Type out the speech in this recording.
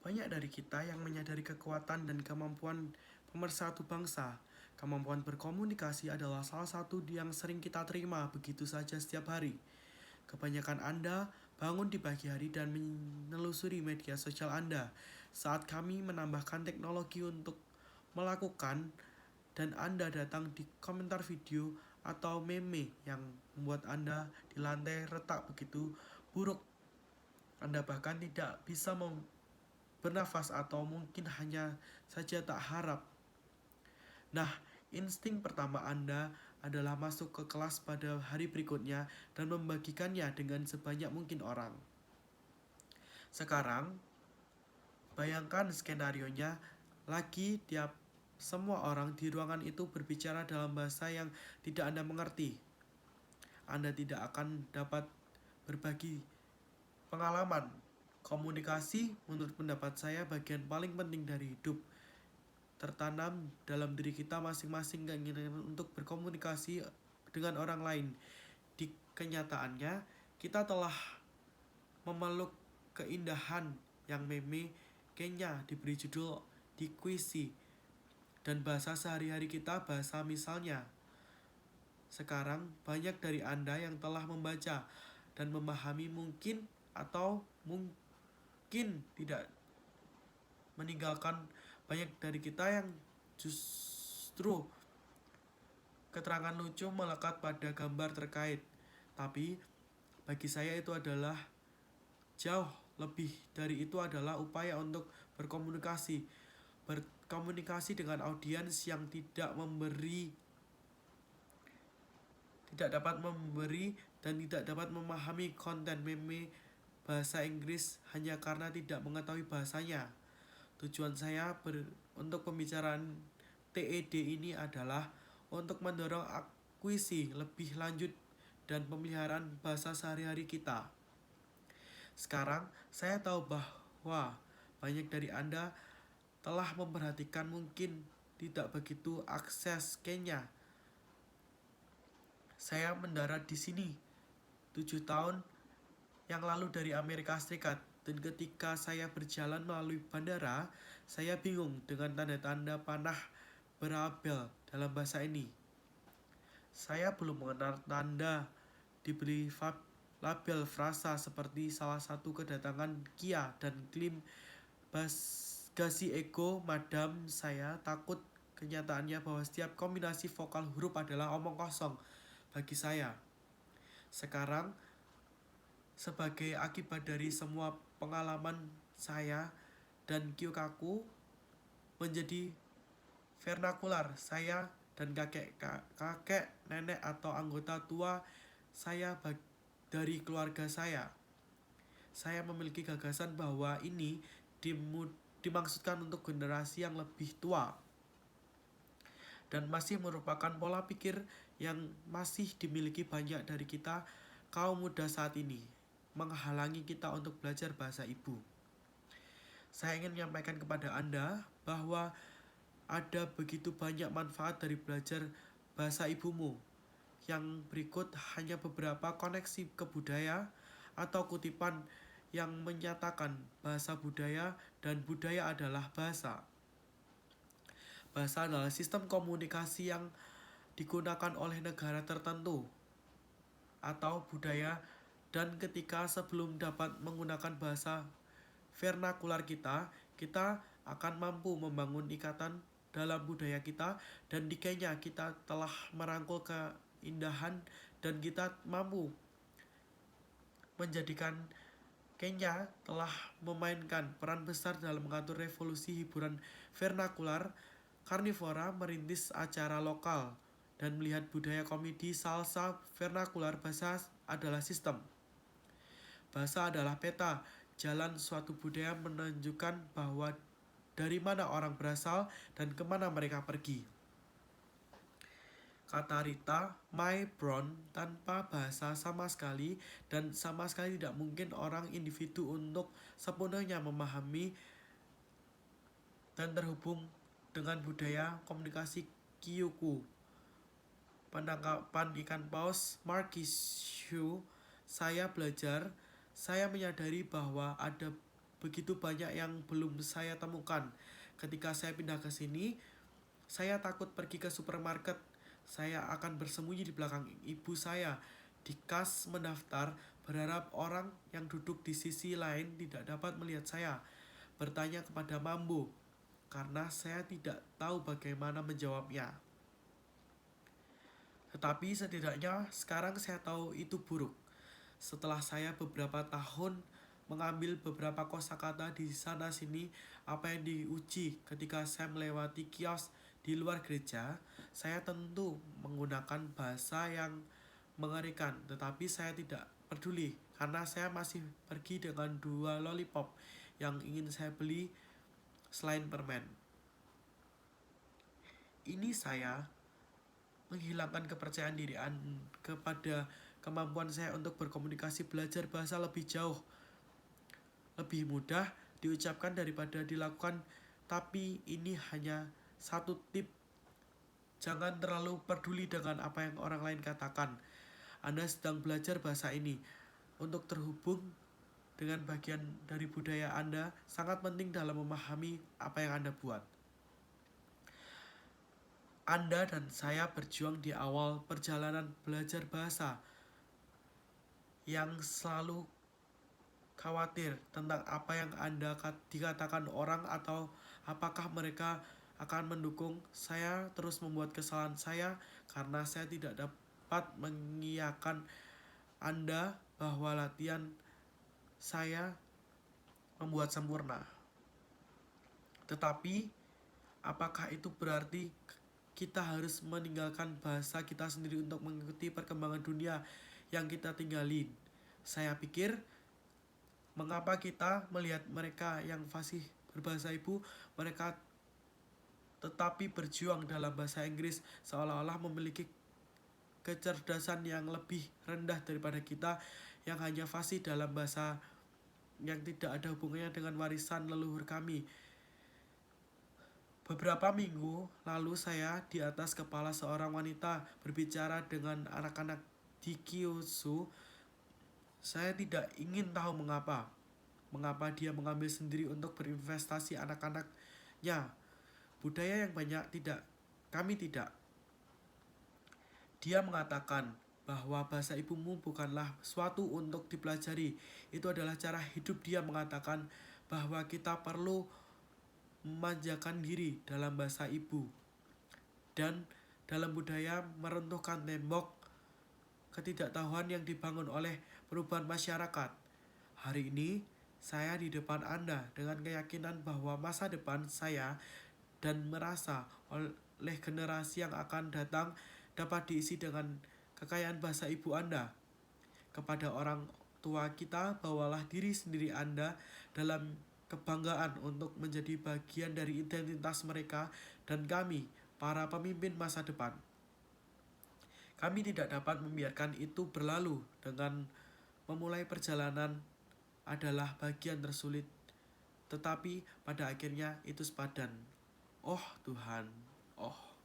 Banyak dari kita yang menyadari kekuatan dan kemampuan pemersatu bangsa. Kemampuan berkomunikasi adalah salah satu yang sering kita terima begitu saja setiap hari. Kebanyakan Anda bangun di pagi hari dan menelusuri media sosial Anda saat kami menambahkan teknologi untuk melakukan, dan Anda datang di komentar video atau meme yang membuat Anda di lantai retak begitu buruk. Anda bahkan tidak bisa bernafas atau mungkin hanya saja tak harap. Nah, insting pertama Anda adalah masuk ke kelas pada hari berikutnya dan membagikannya dengan sebanyak mungkin orang. Sekarang, bayangkan skenarionya lagi tiap semua orang di ruangan itu berbicara dalam bahasa yang tidak Anda mengerti. Anda tidak akan dapat berbagi pengalaman. Komunikasi menurut pendapat saya bagian paling penting dari hidup. Tertanam dalam diri kita masing-masing keinginan untuk berkomunikasi dengan orang lain. Di kenyataannya, kita telah memeluk keindahan yang meme Kenya diberi judul dikuisi, dan bahasa sehari-hari kita bahasa misalnya. Sekarang banyak dari Anda yang telah membaca dan memahami mungkin atau mungkin tidak meninggalkan banyak dari kita yang justru keterangan lucu melekat pada gambar terkait. Tapi bagi saya itu adalah jauh lebih dari itu adalah upaya untuk berkomunikasi. Berkomunikasi dengan audiens yang tidak dapat memberi dan tidak dapat memahami konten meme bahasa Inggris hanya karena tidak mengetahui bahasanya. Tujuan saya untuk pembicaraan TED ini adalah untuk mendorong akuisisi lebih lanjut dan pemeliharaan bahasa sehari-hari kita. Sekarang, saya tahu bahwa banyak dari Anda telah memperhatikan mungkin tidak begitu akses Kenya. Saya mendarat di sini 7 tahun yang lalu dari Amerika Serikat, dan ketika saya berjalan melalui bandara, saya bingung dengan tanda-tanda panah berabel dalam bahasa ini. Saya belum mengenal tanda diberi label frasa seperti salah satu kedatangan Kia dan klaim bagasi ego madam. Saya takut kenyataannya bahwa setiap kombinasi vokal huruf adalah omong kosong bagi saya. Sekarang, sebagai akibat dari semua pengalaman saya dan Kyokaku menjadi vernakular, saya dan kakek, nenek atau anggota tua saya dari keluarga saya memiliki gagasan bahwa ini dimaksudkan untuk generasi yang lebih tua dan masih merupakan pola pikir yang masih dimiliki banyak dari kita kaum muda saat ini, menghalangi kita untuk belajar bahasa ibu. Saya ingin menyampaikan kepada Anda bahwa ada begitu banyak manfaat dari belajar bahasa ibumu. Yang berikut hanya beberapa koneksi ke budaya atau kutipan yang menyatakan bahasa budaya dan budaya adalah bahasa. Bahasa adalah sistem komunikasi yang digunakan oleh negara tertentu atau budaya, dan ketika sebelum dapat menggunakan bahasa vernakular kita akan mampu membangun ikatan dalam budaya kita, dan di Kenya kita telah merangkul keindahan dan kita mampu menjadikan Kenya telah memainkan peran besar dalam mengatur revolusi hiburan vernakular. Karnivora merintis acara lokal dan melihat budaya komedi salsa vernakular. Bahasa adalah sistem. Bahasa adalah peta jalan suatu budaya, menunjukkan bahwa dari mana orang berasal dan kemana mereka pergi. Kata Rita Mae Brown, tanpa bahasa sama sekali dan sama sekali tidak mungkin orang individu untuk sepenuhnya memahami dan terhubung dengan budaya komunikasi Kyuku. Penangkapan ikan paus Marquis Hugh. Saya menyadari bahwa ada begitu banyak yang belum saya temukan. Ketika saya pindah ke sini, saya takut pergi ke supermarket. Saya akan bersembunyi di belakang ibu saya di kas mendaftar, berharap orang yang duduk di sisi lain tidak dapat melihat saya. Bertanya kepada Mambo, karena saya tidak tahu bagaimana menjawabnya. Tetapi setidaknya sekarang saya tahu itu buruk. Setelah saya beberapa tahun mengambil beberapa kosakata di sana sini, apa yang diuji ketika saya melewati kios di luar gereja, saya tentu menggunakan bahasa yang mengerikan, tetapi saya tidak peduli karena saya masih pergi dengan 2 lollipop yang ingin saya beli selain permen. Ini saya menghilangkan kepercayaan diri kepada kemampuan saya untuk berkomunikasi, belajar bahasa lebih jauh, lebih mudah diucapkan daripada dilakukan. Tapi ini hanya satu tip, jangan terlalu peduli dengan apa yang orang lain katakan. Anda sedang belajar bahasa ini. Untuk terhubung dengan bagian dari budaya Anda sangat penting dalam memahami apa yang Anda buat. Anda dan saya berjuang di awal perjalanan belajar bahasa, yang selalu khawatir tentang apa yang Anda dikatakan orang atau apakah mereka akan mendukung. Saya terus membuat kesalahan saya karena saya tidak dapat mengiyakan Anda bahwa latihan saya membuat sempurna. Tetapi apakah itu berarti kita harus meninggalkan bahasa kita sendiri untuk mengikuti perkembangan dunia yang kita tinggalin? Saya pikir, mengapa kita melihat mereka yang fasih berbahasa ibu, mereka tetapi berjuang dalam bahasa Inggris seolah-olah memiliki kecerdasan yang lebih rendah daripada kita yang hanya fasih dalam bahasa yang tidak ada hubungannya dengan warisan leluhur kami. Beberapa minggu lalu saya di atas kepala seorang wanita berbicara dengan anak-anak di Kyushu. Saya tidak ingin tahu mengapa dia mengambil sendiri untuk berinvestasi anak-anaknya. Budaya yang banyak tidak, kami tidak. Dia mengatakan bahwa bahasa ibumu bukanlah suatu untuk dipelajari. Itu adalah cara hidup. Dia mengatakan bahwa kita perlu memanjakan diri dalam bahasa ibu, dan dalam budaya meruntuhkan tembok ketidaktahuan yang dibangun oleh perubahan masyarakat. Hari ini saya di depan Anda dengan keyakinan bahwa masa depan saya dan merasa oleh generasi yang akan datang dapat diisi dengan kekayaan bahasa ibu Anda. Kepada orang tua kita, bawalah diri sendiri Anda dalam kebanggaan untuk menjadi bagian dari identitas mereka dan kami, para pemimpin masa depan. Kami tidak dapat membiarkan itu berlalu. Dengan memulai perjalanan adalah bagian tersulit, tetapi pada akhirnya itu sepadan. Oh Tuhan, oh.